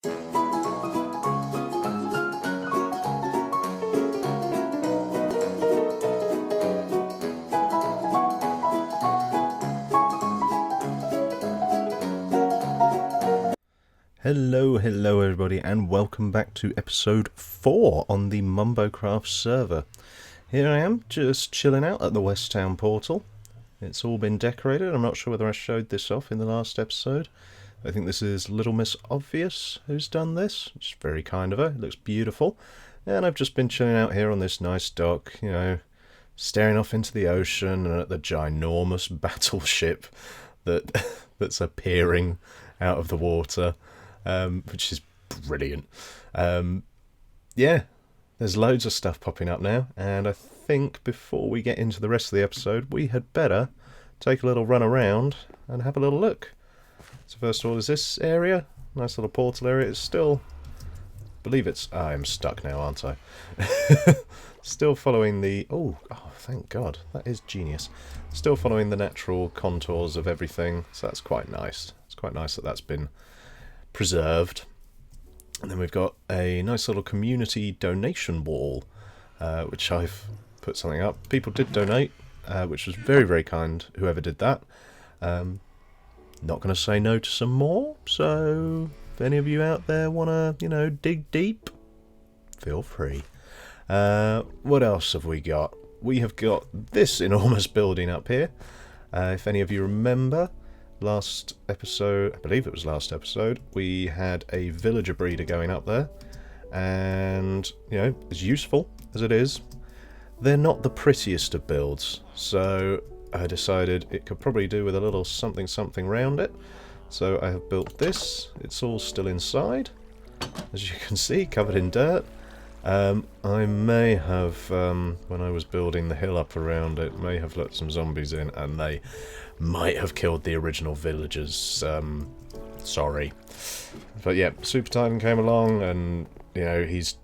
Hello everybody, and welcome back to episode 4 on the Mumbocraft server. Here I am, just chilling out at the West Town portal. It's all been decorated. I'm not sure whether I showed this off in the last episode. I think this is Little Miss Obvious who's done this. It's very kind of her. It looks beautiful. And I've just been chilling out here on this nice dock, you know, staring off into the ocean and at the ginormous battleship that's appearing out of the water. Which is brilliant. Yeah, there's loads of stuff popping up now, and I think before we get into the rest of the episode, we had better take a little run around and have a little look. So first of all, is this area, nice little portal area. It's still, I'm stuck now, aren't I? Still following the, oh, thank God, that is genius. Still following the natural contours of everything, so that's quite nice. It's quite nice that that's been preserved. And then we've got a nice little community donation wall, which I've put something up. People did donate, which was very, very kind, whoever did that. Not going to say no to some more, so if any of you out there want to, you know, dig deep, feel free. What else have we got? We have got this enormous building up here. If any of you remember, last episode, I believe it was last episode, we had a villager breeder going up there, and, you know, as useful as it is, they're not the prettiest of builds, so I decided it could probably do with a little something something round it. So I have built this. It's all still inside, as you can see, covered in dirt. I may have, when I was building the hill up around it, may have let some zombies in, and they might have killed the original villagers. Sorry. But yeah, Super Titan came along, and, you know, he's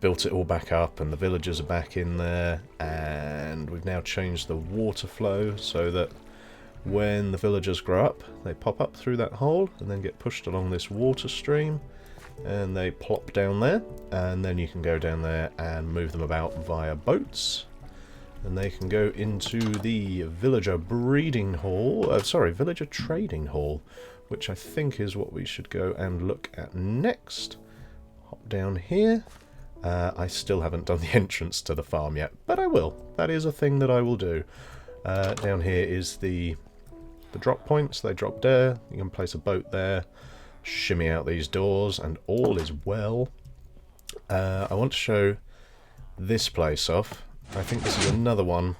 built it all back up, and the villagers are back in there, and we've now changed the water flow so that when the villagers grow up, they pop up through that hole and then get pushed along this water stream, and they plop down there, and then you can go down there and move them about via boats, and they can go into the villager breeding hall, villager trading hall, which I think is what we should go and look at next. Hop down here. I still haven't done the entrance to the farm yet, but I will. That is a thing that I will do. Down here is the drop points. They drop there. You can place a boat there, shimmy out these doors, and all is well. I want to show this place off. I think this is another one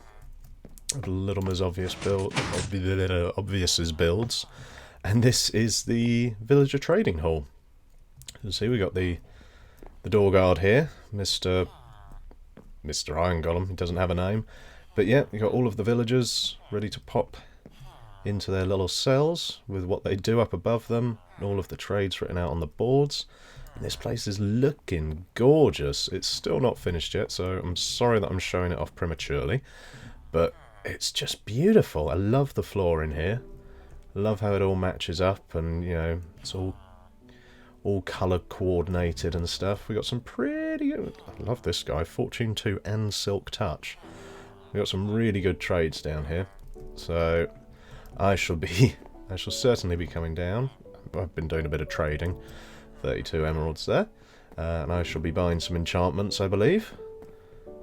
of Little Miss Obvious Obvious's builds, and this is the villager trading hall. You see, we got the door guard here, Mr. Iron Golem. He doesn't have a name, but yeah, you got all of the villagers ready to pop into their little cells with what they do up above them, and all of the trades written out on the boards. And this place is looking gorgeous. It's still not finished yet, so I'm sorry that I'm showing it off prematurely, but it's just beautiful. I love the floor in here. I love how it all matches up, and, you know, it's all colour coordinated and stuff. We got some pretty good, I love this guy, Fortune 2 and Silk Touch. We got some really good trades down here, so I shall certainly be coming down. I've been doing a bit of trading. 32 emeralds there, and I shall be buying some enchantments, I believe,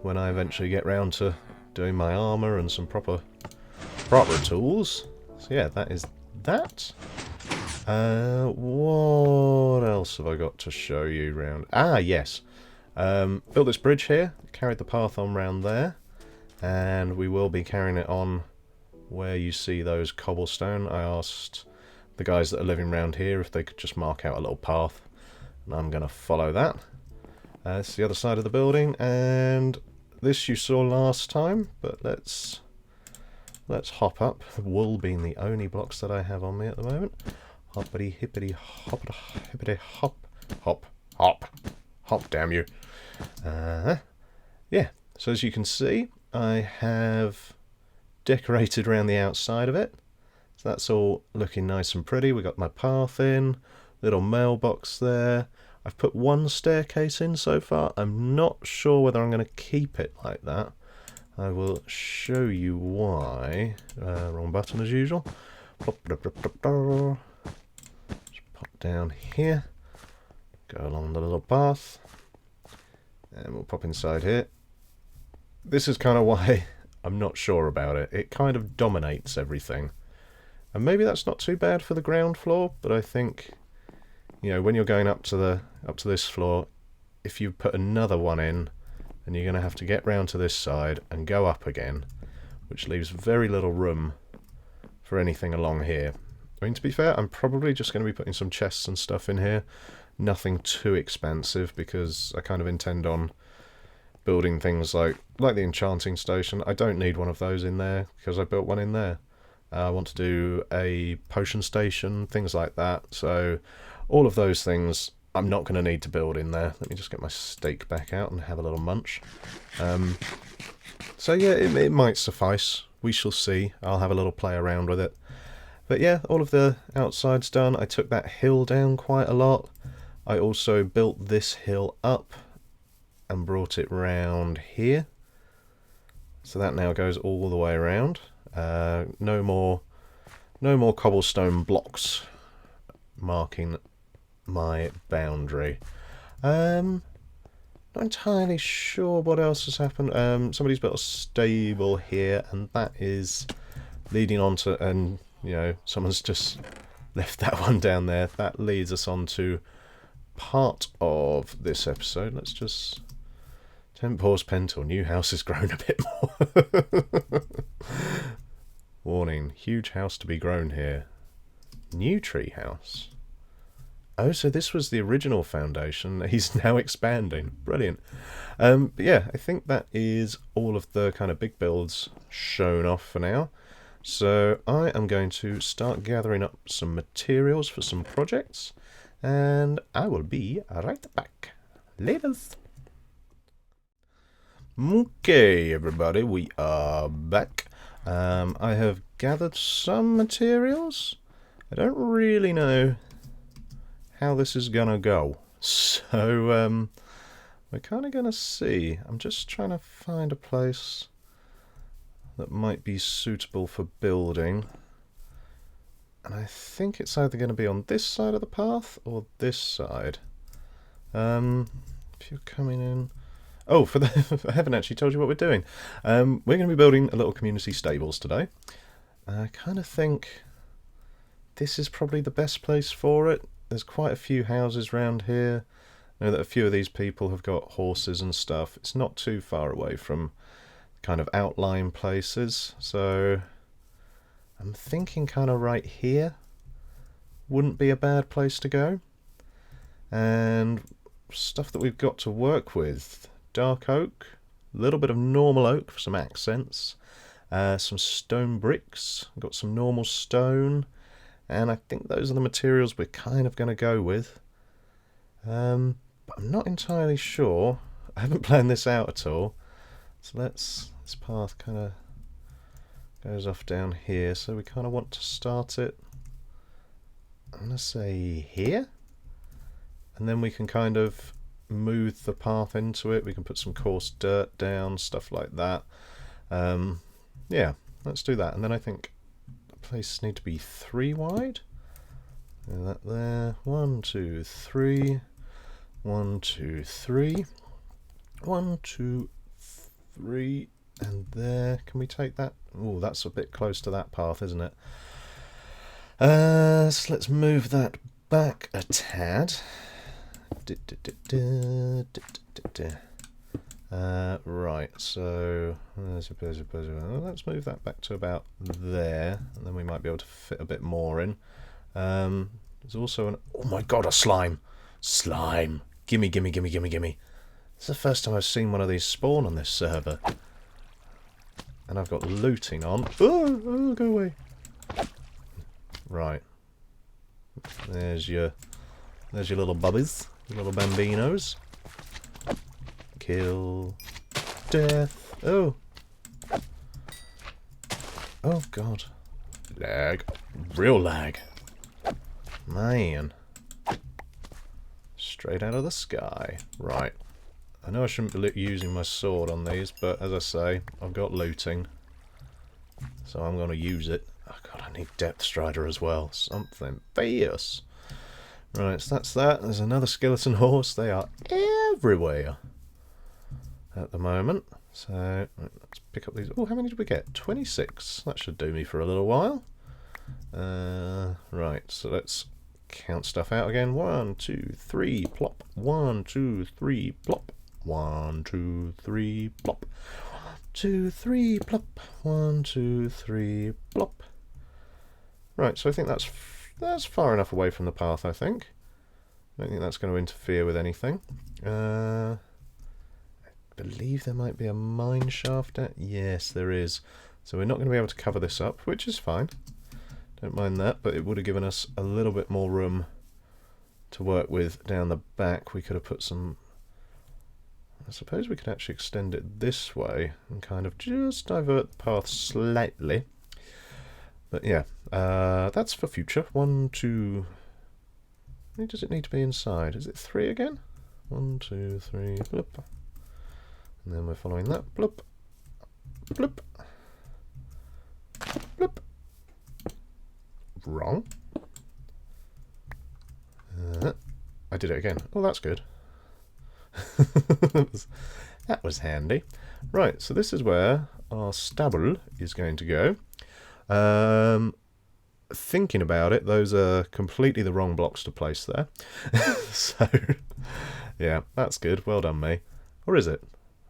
when I eventually get round to doing my armour and some proper tools. So yeah, that is that. What else have I got to show you round? Yes. Built this bridge here, carried the path on round there, and we will be carrying it on where you see those cobblestone. I asked the guys that are living round here if they could just mark out a little path, and I'm going to follow that. It's the other side of the building, and this you saw last time, but let's hop up. Wool being the only blocks that I have on me at the moment. Hoppity hippity hoppity hippity hop, damn you. Yeah, so as you can see, I have decorated around the outside of it. So that's all looking nice and pretty. We got my path in, Little mailbox there. I've put one staircase in so far. I'm not sure whether I'm going to keep it like that. I will show you why. Wrong button as usual. Just pop down here. Go along the little path. And we'll pop inside here. This is kind of why I'm not sure about it. It kind of dominates everything. And maybe that's not too bad for the ground floor, but I think, you know, when you're going up to this floor, if you put another one in, then you're going to have to get round to this side and go up again, which leaves very little room for anything along here. I mean, to be fair, I'm probably just going to be putting some chests and stuff in here. Nothing too expansive, because I kind of intend on building things like the enchanting station. I don't need one of those in there because I built one in there. I want to do a potion station, things like that. So all of those things I'm not going to need to build in there. Let me just get my steak back out and have a little munch. So yeah, it might suffice. We shall see. I'll have a little play around with it. But yeah, all of the outside's done. I took that hill down quite a lot. I also built this hill up and brought it round here. So that now goes all the way around. No more cobblestone blocks marking my boundary. Not entirely sure what else has happened. Somebody's built a stable here, and that is leading on to, and you know, someone's just left that one down there. That leads us on to part of this episode. Let's just temp pause pentel. New house has grown a bit more. Warning, huge house to be grown here. New tree house. Oh, so this was the original foundation. He's now expanding. Brilliant. But yeah, I think that is all of the kind of big builds shown off for now. So I am going to start gathering up some materials for some projects, and I will be right back. Laters. Okay, everybody, we are back. I have gathered some materials. I don't really know how this is gonna go, so we're kind of gonna see. I'm just trying to find a place that might be suitable for building, and I think it's either going to be on this side of the path or this side. If you're coming in, oh, I haven't actually told you what we're doing. We're going to be building a little community stables today. I kind of think this is probably the best place for it. There's quite a few houses around here. I know that a few of these people have got horses and stuff. It's not too far away from kind of outlying places, so I'm thinking kind of right here wouldn't be a bad place to go. And stuff that we've got to work with: dark oak, a little bit of normal oak for some accents, some stone bricks, got some normal stone, and I think those are the materials we're kind of going to go with. But I'm not entirely sure. I haven't planned this out at all. So this path kind of goes off down here, so we kind of want to start it, I'm going to say here, and then we can kind of move the path into it. We can put some coarse dirt down, stuff like that. Yeah, let's do that. And then I think the places need to be 3 wide. And that there, 1, 2, 3, 1, 2, 3, 1, 2, 3, and there. Can we take that? Oh, that's a bit close to that path, isn't it? So let's move that back a tad. Right, so let's move that back to about there, and then we might be able to fit a bit more in. There's also an, oh my god, a slime! Slime! Gimme, gimme, gimme, gimme, gimme. It's the first time I've seen one of these spawn on this server. And I've got looting on. Oh, go away. Right. There's your little bubbies, your little bambinos. Kill. Death. Oh. Oh god. Lag. Real lag. Man. Straight out of the sky. Right. I know I shouldn't be using my sword on these, but as I say, I've got looting. So I'm going to use it. Oh god, I need Depth Strider as well. Something fierce. Right, so that's that. There's another skeleton horse. They are everywhere at the moment. So let's pick up these. Oh, how many did we get? 26. That should do me for a little while. Right, so let's count stuff out again. 1, 2, 3, plop. 1, 2, 3, plop. 1, 2, 3, plop. 1, 2, 3, plop. 1, 2, 3, plop. Right, so I think that's far enough away from the path, I think. I don't think that's going to interfere with anything. I believe there might be a mine shaft. Yes, there is. So we're not going to be able to cover this up, which is fine. Don't mind that, but it would have given us a little bit more room to work with down the back. We could have put some... I suppose we could actually extend it this way and kind of just divert the path slightly. But yeah, that's for future. 1, 2... How many does it need to be inside? Is it 3 again? 1, 2, 3, bloop. And then we're following that. Bloop. Bloop. Bloop. Wrong. I did it again. Oh, that's good. That was handy. Right, so this is where our stable is going to go. Thinking about it, those are completely the wrong blocks to place there. So, yeah, that's good. Well done, me. Or is it?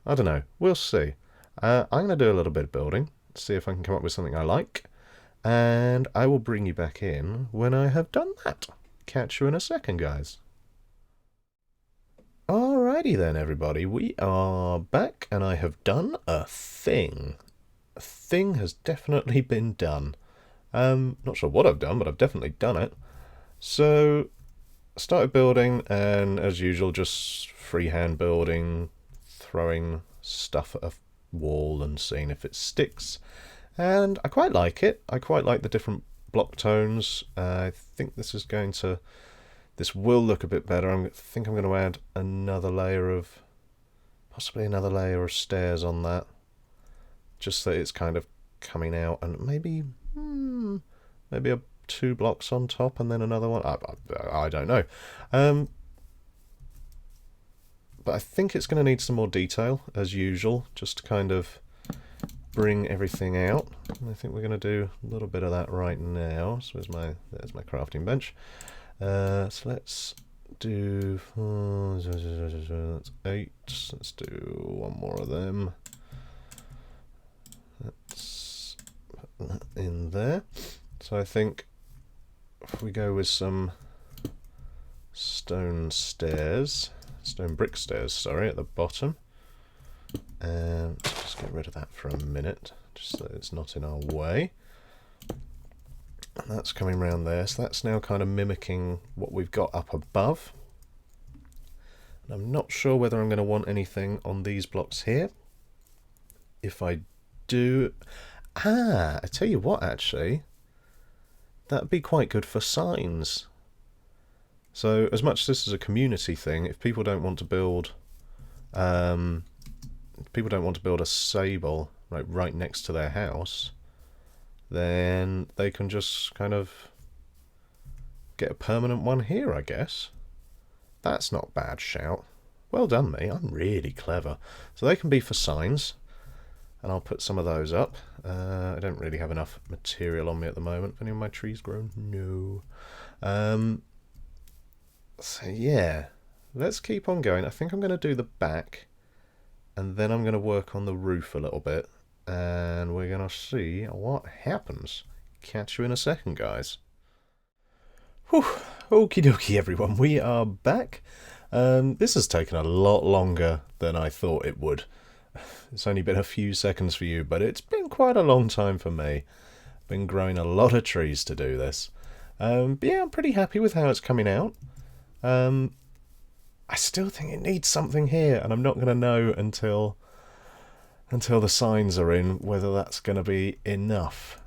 I don't know. We'll see. I'm going to do a little bit of building, see if I can come up with something I like, and I will bring you back in when I have done that. Catch you in a second, guys. Alrighty then, everybody. We are back, and I have done a thing. A thing has definitely been done. Not sure what I've done, but I've definitely done it. So, I started building, and as usual, just freehand building, throwing stuff at a wall and seeing if it sticks. And I quite like it. I quite like the different block tones. I think this is going to... This will look a bit better. I think I'm going to add another layer of... Possibly another layer of stairs on that. Just that it's kind of coming out, and maybe... maybe 2 blocks on top and then another one. I don't know. But I think it's going to need some more detail, as usual, just to kind of bring everything out. And I think we're going to do a little bit of that right now. So there's my crafting bench. So let's do... That's 8. Let's do 1 more of them. Let's put that in there. So I think if we go with some stone brick stairs, sorry, at the bottom, and just get rid of that for a minute, just so it's not in our way. And that's coming round there, so that's now kind of mimicking what we've got up above. And I'm not sure whether I'm going to want anything on these blocks here. If I do... I tell you what, actually... That'd be quite good for signs. So, as much as this is a community thing, if people don't want to build, a sable right next to their house, then they can just kind of get a permanent one here, I guess. That's not a bad shout. Well done, me. I'm really clever. So they can be for signs. And I'll put some of those up. I don't really have enough material on me at the moment. Have any of my trees grown? No. So yeah, let's keep on going. I think I'm going to do the back, and then I'm going to work on the roof a little bit, and we're going to see what happens. Catch you in a second, guys. Whew. Okie dokie, everyone. We are back. This has taken a lot longer than I thought it would. It's only been a few seconds for you, but it's been quite a long time for me. Been growing a lot of trees to do this. But yeah, I'm pretty happy with how it's coming out. I still think it needs something here, and I'm not going to know until the signs are in whether that's going to be enough.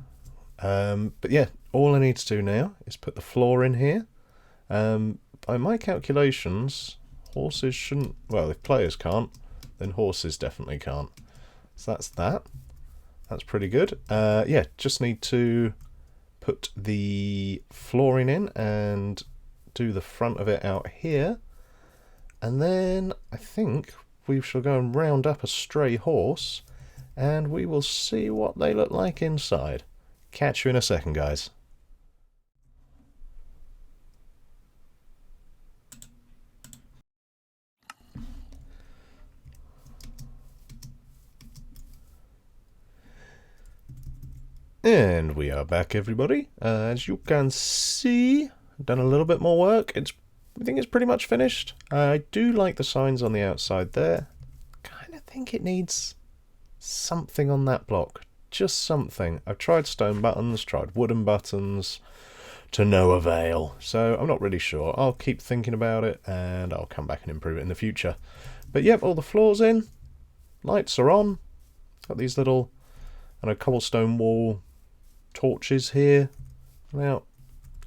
But yeah, all I need to do now is put the floor in here. by my calculations, horses shouldn't... Well, if players can't, then horses definitely can't. So that's that. That's pretty good. Yeah, just need to put the flooring in and do the front of it out here. And then I think we shall go and round up a stray horse and we will see what they look like inside. Catch you in a second, guys. And we are back, everybody. As you can see, I've done a little bit more work. I think it's pretty much finished. I do like the signs on the outside there. Kind of think it needs something on that block. Just something. I've tried stone buttons, tried wooden buttons, to no avail. So I'm not really sure. I'll keep thinking about it and I'll come back and improve it in the future. But yep, all the floors in. Lights are on. Got these little cobblestone wall torches here. Now,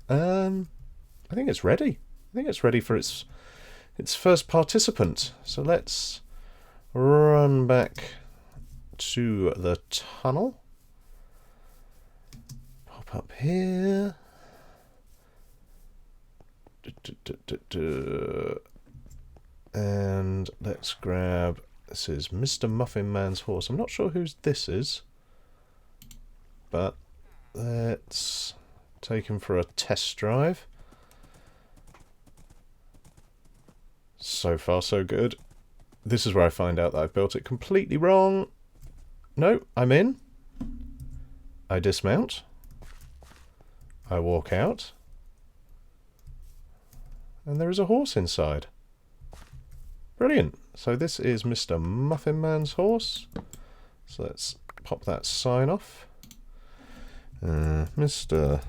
I think it's ready. I think it's ready for its first participant. So let's run back to the tunnel. Pop up here. And let's grab... This is Mr. Muffin Man's horse. I'm not sure whose this is, but let's take him for a test drive. So far, so good. This is where I find out that I've built it completely wrong. No, I'm in. I dismount. I walk out. And there is a horse inside. Brilliant. So this is Mr. Muffin Man's horse. So let's pop that sign off. Mr.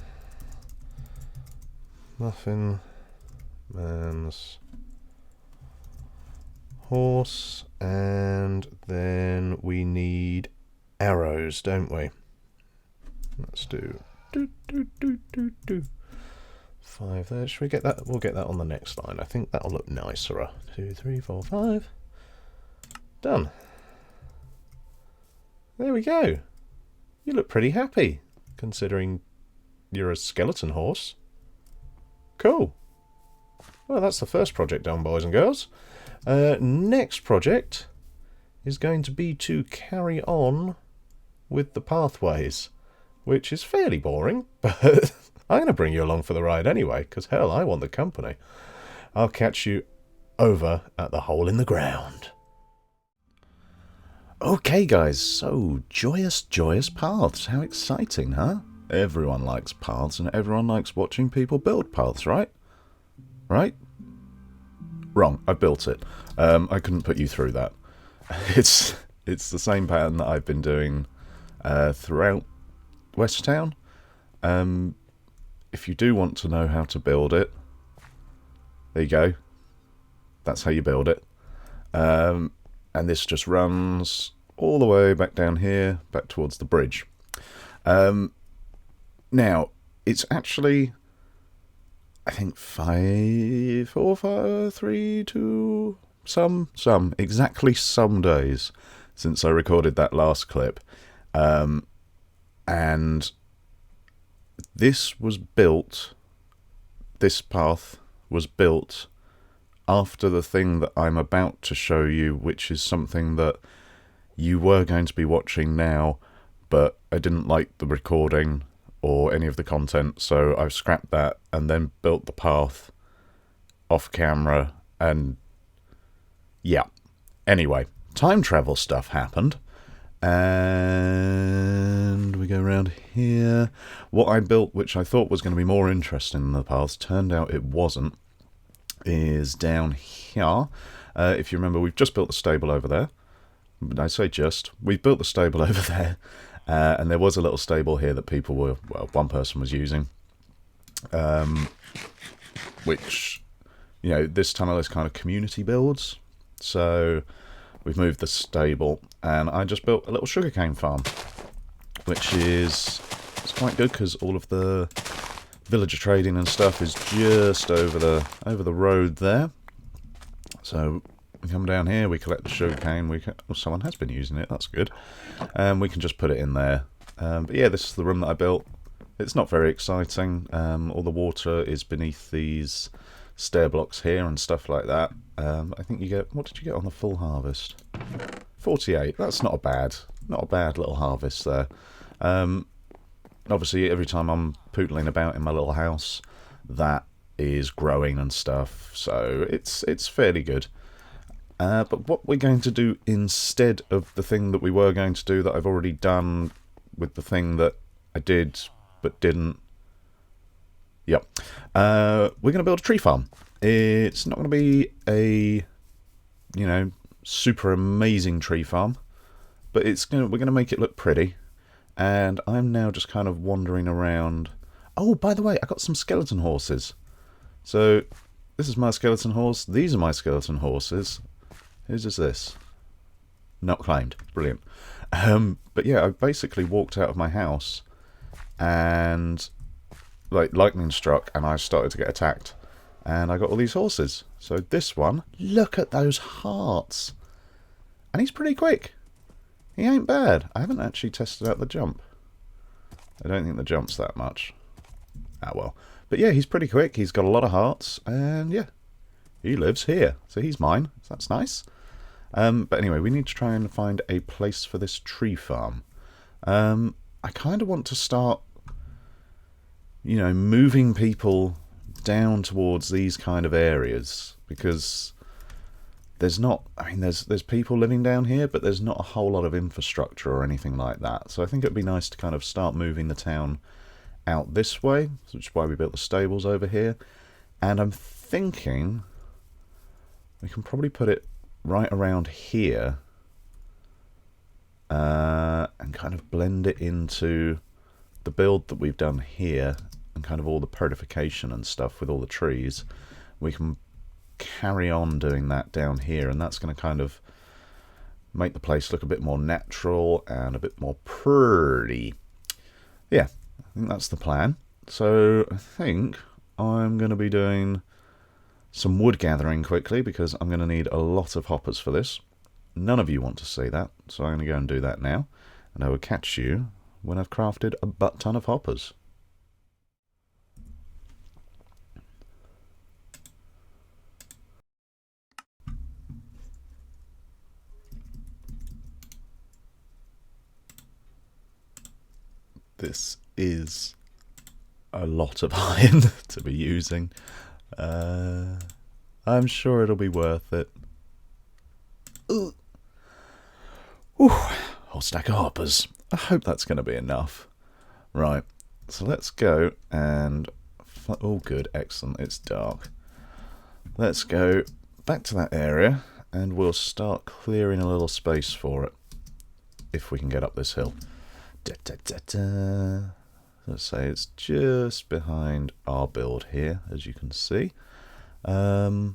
Muffin Man's horse. And then we need arrows, don't we? Let's do 5 there. Should we get that? We'll get that on the next line. I think that'll look nicer. 2, 3, 4, 5. Done. There we go. You look pretty happy, considering you're a skeleton horse. Cool. Well, that's the first project done, boys and girls. Next project is going to be to carry on with the pathways, which is fairly boring, but I'm going to bring you along for the ride anyway, because hell, I want the company. I'll catch you over at the hole in the ground. Okay guys, so joyous paths. How exciting, huh? Everyone likes paths and everyone likes watching people build paths, right? Right? Wrong, I built it. I couldn't put you through that. It's the same pattern that I've been doing throughout West Town. If you do want to know how to build it, there you go. That's how you build it. And this just runs all the way back down here, back towards the bridge. Now, it's actually, I think 5, 4, 5, 3, 2, exactly some days since I recorded that last clip. And this was built, this path was built after the thing that I'm about to show you, which is something that you were going to be watching now, but I didn't like the recording or any of the content, so I've scrapped that and then built the path off camera, and yeah. Anyway, time travel stuff happened, and we go around here. What I built, which I thought was going to be more interesting than the paths, turned out it wasn't, is down here. If you remember, we've just built the stable over there. I say just, we've built the stable over there, and there was a little stable here that people were, well, one person was using, which, you know, this tunnel is kind of community builds, so we've moved the stable, and I just built a little sugarcane farm, which is, it's quite good because all of the villager trading and stuff is just over the road there. So we come down here, we collect the sugarcane. Well, someone has been using it. That's good. And we can just put it in there. But yeah, this is the room that I built. It's not very exciting. All the water is beneath these stair blocks here and stuff like that. I think you get, what did you get on the full harvest? 48. That's not a bad little harvest there. Obviously, every time I'm pootling about in my little house, that is growing and stuff, so it's fairly good. But what we're going to do instead of the thing that we were going to do that I've already done with the thing that I did but didn't. Yep. We're going to build a tree farm. It's not going to be a, super amazing tree farm, but we're going to make it look pretty. And I'm now just kind of wandering around. Oh, by the way, I got some skeleton horses. So this is my skeleton horse. These are my skeleton horses. Whose is this? Not claimed. Brilliant. But yeah, I basically walked out of my house and lightning struck and I started to get attacked. And I got all these horses. So this one, look at those hearts. And he's pretty quick. He ain't bad. I haven't actually tested out the jump. I don't think the jump's that much. Ah, well. But yeah, he's pretty quick. He's got a lot of hearts. And yeah, he lives here. So he's mine. So that's nice. But anyway, we need to try and find a place for this tree farm. I kind of want to start, moving people down towards these kind of areas. Because there's not, there's people living down here, but there's not a whole lot of infrastructure or anything like that. So I think it would be nice to kind of start moving the town out this way, which is why we built the stables over here. And I'm thinking we can probably put it right around here and kind of blend it into the build that we've done here and kind of all the purification and stuff with all the trees. We can carry on doing that down here, and that's going to kind of make the place look a bit more natural and a bit more pretty. Yeah, I think that's the plan. So I think I'm going to be doing some wood gathering quickly because I'm going to need a lot of hoppers for this. None of you want to see that, so I'm going to go and do that now, and I will catch you when I've crafted a butt ton of hoppers. This is a lot of iron to be using. I'm sure it'll be worth it. Ooh. Ooh, whole stack of hoppers. I hope that's going to be enough. Right, so let's go and... Oh, good, excellent, it's dark. Let's go back to that area and we'll start clearing a little space for it. If we can get up this hill. Let's say it's just behind our build here, as you can see. Yeah,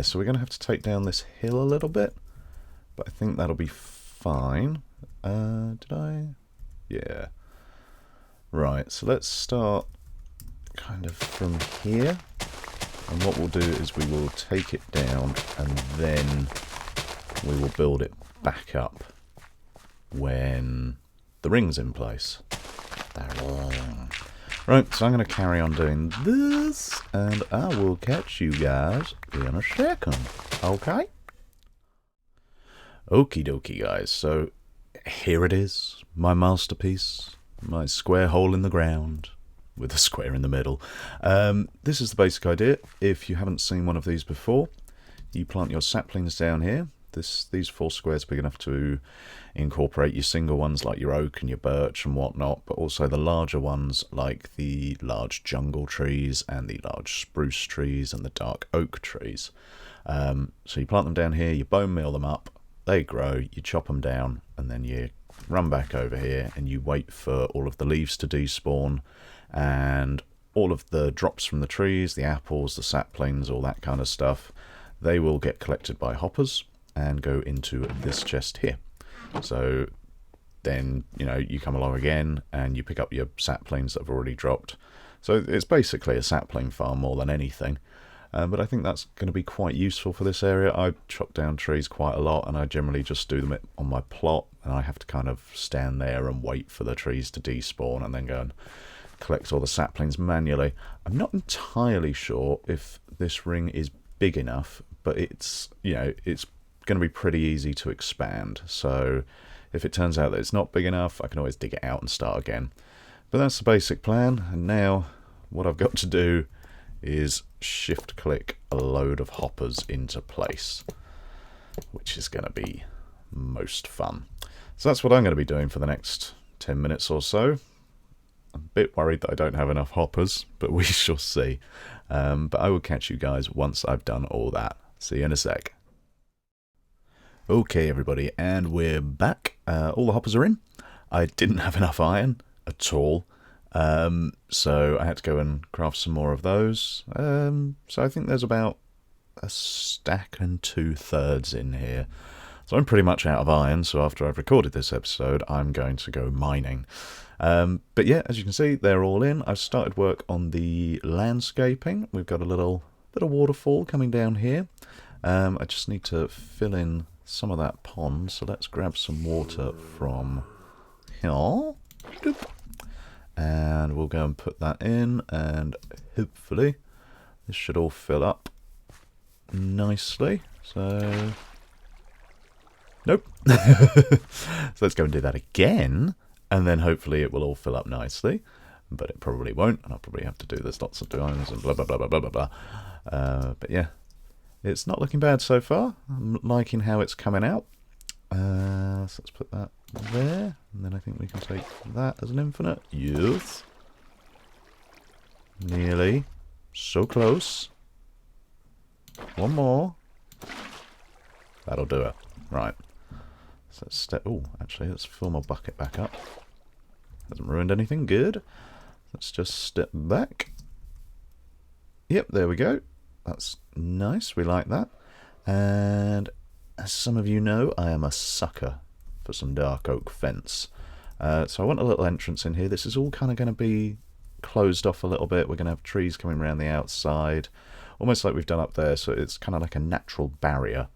so we're going to have to take down this hill a little bit, but I think that'll be fine. Did I? Yeah. Right, so let's start kind of from here, and what we'll do is we will take it down and then we will build it back up when the ring's in place. Right, so I'm going to carry on doing this, and I will catch you guys in a second, okay? Okie dokie, guys, so here it is, my masterpiece, my square hole in the ground, with a square in the middle. This is the basic idea. If you haven't seen one of these before, you plant your saplings down here. These 4 squares are big enough to incorporate your single ones like your oak and your birch and whatnot, but also the larger ones like the large jungle trees and the large spruce trees and the dark oak trees. So you plant them down here, you bone meal them up, they grow, you chop them down, and then you run back over here and you wait for all of the leaves to despawn and all of the drops from the trees, the apples, the saplings, all that kind of stuff, they will get collected by hoppers and go into this chest here. So then, you come along again and you pick up your saplings that have already dropped. So it's basically a sapling farm more than anything. But I think that's going to be quite useful for this area. I chop down trees quite a lot, and I generally just do them on my plot, and I have to kind of stand there and wait for the trees to despawn and then go and collect all the saplings manually. I'm not entirely sure if this ring is big enough, but it's going to be pretty easy to expand. So if it turns out that it's not big enough, I can always dig it out and start again. But that's the basic plan, and now what I've got to do is shift click a load of hoppers into place, which is going to be most fun. So that's what I'm going to be doing for the next 10 minutes or so. I'm a bit worried that I don't have enough hoppers, but we shall see. But I will catch you guys once I've done all that. See you in a sec. Okay, everybody, and we're back. All the hoppers are in. I didn't have enough iron at all, so I had to go and craft some more of those. So I think there's about a stack and 2/3 in here. So I'm pretty much out of iron, so after I've recorded this episode, I'm going to go mining. But yeah, as you can see, they're all in. I've started work on the landscaping. We've got a little bit of waterfall coming down here. I just need to fill in some of that pond, so let's grab some water from here. And we'll go and put that in, and hopefully this should all fill up nicely. So nope. So let's go and do that again, and then hopefully it will all fill up nicely, but it probably won't, and I'll probably have to do this lots of times and blah blah blah blah blah blah blah. But yeah, it's not looking bad so far. I'm liking how it's coming out. So let's put that there, and then I think we can take that as an infinite. Yes, nearly, so close. One more. That'll do it. Right. So let's step. Oh, actually, let's fill my bucket back up. Hasn't ruined anything. Good. Let's just step back. Yep, there we go. That's nice. We like that. And as some of you know, I am a sucker for some dark oak fence. So I want a little entrance in here. This is all kind of going to be closed off a little bit. We're going to have trees coming around the outside, almost like we've done up there. So it's kind of like a natural barrier.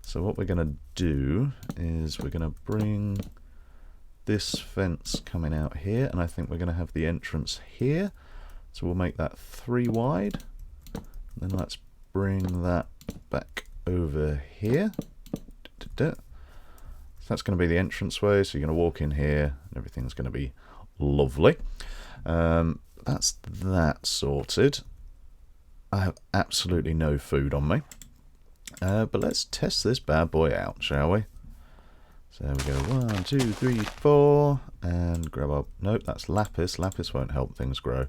So what we're going to do is we're going to bring this fence coming out here, and I think we're going to have the entrance here. So we'll make that 3 wide. Then let's bring that back over here. So that's going to be the entranceway. So you're going to walk in here, and everything's going to be lovely. That's that sorted. I have absolutely no food on me. But let's test this bad boy out, shall we? So we go 1, 2, 3, 4, and grab our... Nope, that's lapis. Lapis won't help things grow.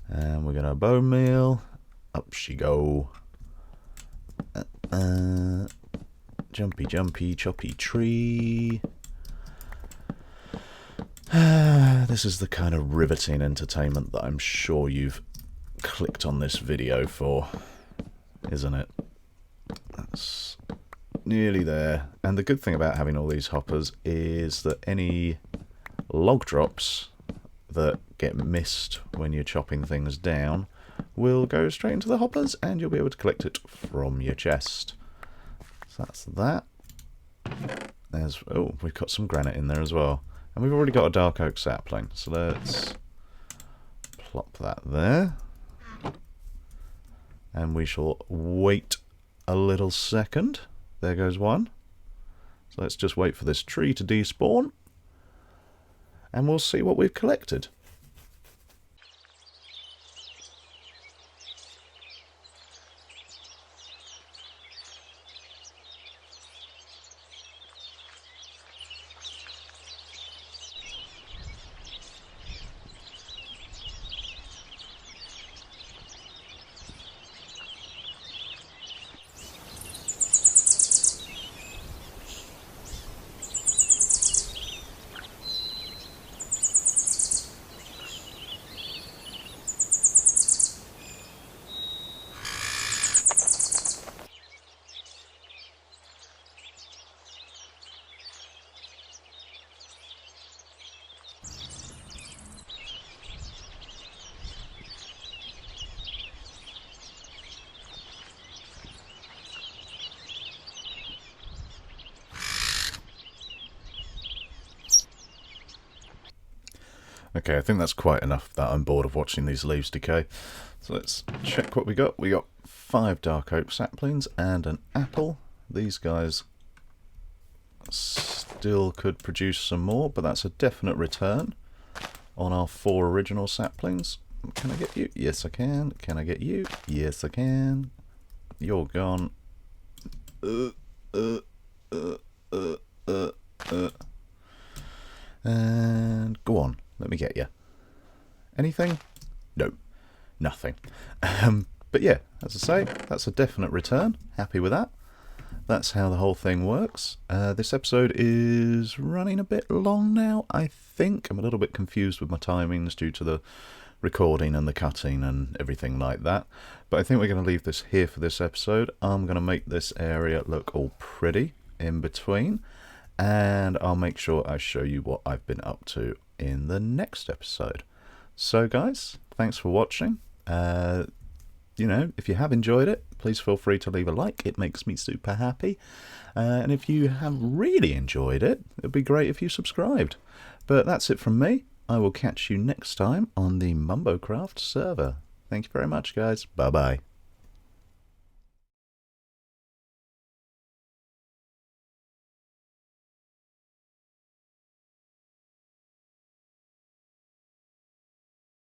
And we're going to bone meal. Up she go. Jumpy, jumpy, choppy tree. This is the kind of riveting entertainment that I'm sure you've clicked on this video for, isn't it? That's nearly there. And the good thing about having all these hoppers is that any log drops that get missed when you're chopping things down will go straight into the hoppers, and you'll be able to collect it from your chest. So that's that. Oh, we've got some granite in there as well. And we've already got a dark oak sapling. So let's plop that there. And we shall wait a little second. There goes one. So let's just wait for this tree to despawn. And we'll see what we've collected. Okay, I think that's quite enough that I'm bored of watching these leaves decay. So let's check what we got. We got 5 dark oak saplings and an apple. These guys still could produce some more, but that's a definite return on our 4 original saplings. Can I get you? Yes, I can. Can I get you? Yes, I can. You're gone. And go on. Let me get you. Anything? No. Nothing. But yeah, as I say, that's a definite return. Happy with that. That's how the whole thing works. This episode is running a bit long now, I think. I'm a little bit confused with my timings due to the recording and the cutting and everything like that. But I think we're going to leave this here for this episode. I'm going to make this area look all pretty in between. And I'll make sure I show you what I've been up to in the next episode. So guys, thanks for watching. If you have enjoyed it, please feel free to leave a like. It makes me super happy. And if you have really enjoyed it, it'd be great if you subscribed. But that's it from me. I will catch you next time on the Mumbocraft server. Thank you very much, guys. Bye-bye.